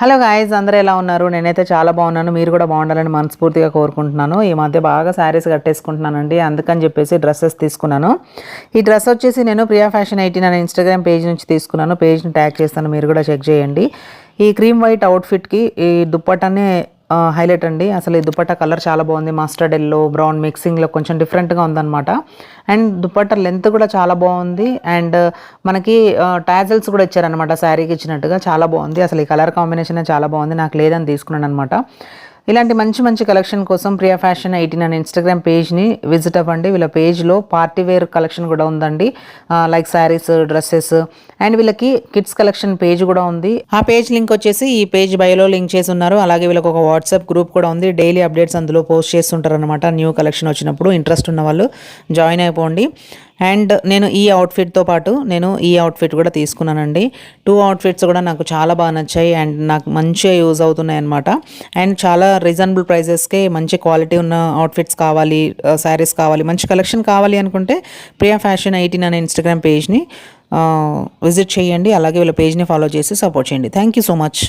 Hello guys, అందరూ ఎలా ఉన్నారు? నేనైతే చాలా బాగున్నాను. మీరు కూడా బాగుండాలని మనస్ఫూర్తిగా కోరుకుంటున్నాను. ఈ మధ్య బాగా శారీస్ కట్టేసుకుంటున్నానండి, అందుకని చెప్పేసి డ్రెస్సెస్ తీసుకున్నాను. ఈ డ్రెస్ వచ్చేసి నేను ప్రియా ఫ్యాషన్ 18 అనే ఇన్స్టాగ్రామ్ పేజ్ నుంచి తీసుకున్నాను. పేజ్ని ట్యాగ్ చేస్తాను, మీరు కూడా చెక్ చేయండి. ఈ క్రీమ్ వైట్ అవుట్ఫిట్కి ఈ దుప్పటానే హైలైట్ అండి. అసలు ఈ దుపట్టా కలర్ చాలా బాగుంది. మస్టర్డ్ ఎల్లో బ్రౌన్ మిక్సింగ్లో కొంచెం డిఫరెంట్గా ఉందన్నమాట. అండ్ దుపట్టా లెంత్ కూడా చాలా బాగుంది. అండ్ మనకి టాజల్స్ కూడా ఇచ్చారనమాట, శారీకి ఇచ్చినట్టుగా. చాలా బాగుంది. అసలు ఈ కలర్ కాంబినేషన్ చాలా బాగుంది. నాకు లేదని తీసుకున్నాను అనమాట. ఇలాంటి మంచి మంచి కలెక్షన్ కోసం ప్రియా ఫ్యాషన్ 18 అనే ఇన్స్టాగ్రామ్ పేజ్ని విజిట్ అవ్వండి. వీళ్ళ పేజ్లో పార్టీ వేర్ కలెక్షన్ కూడా ఉందండి, లైక్ శారీస్, డ్రెస్సెస్. అండ్ వీళ్ళకి కిడ్స్ కలెక్షన్ పేజ్ కూడా ఉంది. ఆ పేజ్ లింక్ వచ్చేసి ఈ పేజ్ బయోలో లింక్ చేసి ఉన్నారు. అలాగే వీళ్ళకి ఒక వాట్సాప్ గ్రూప్ కూడా ఉంది. డైలీ అప్డేట్స్ అందులో పోస్ట్ చేస్తుంటారు అనమాట. న్యూ కలెక్షన్ వచ్చినప్పుడు ఇంట్రెస్ట్ ఉన్న వాళ్ళు జాయిన్ అయిపోండి. అండ్ నేను ఈ అవుట్ఫిట్తో పాటు నేను ఈ అవుట్ఫిట్ కూడా తీసుకున్నానండి. 2 అవుట్ఫిట్స్ కూడా నాకు చాలా బాగా నచ్చాయి అండ్ నాకు మంచిగా యూజ్ అవుతున్నాయి అనమాట. అండ్ చాలా రీజనబుల్ ప్రైజెస్కే మంచి క్వాలిటీ ఉన్న అవుట్ఫిట్స్ కావాలి, శారీస్ కావాలి, మంచి కలెక్షన్ కావాలి అనుకుంటే ప్రియా ఫ్యాషన్ 18 అనే ఇన్స్టాగ్రామ్ పేజ్ని విజిట్ చేయండి. అలాగే వీళ్ళ పేజ్ని ఫాలో చేసి సపోర్ట్ చేయండి. Thank you so much.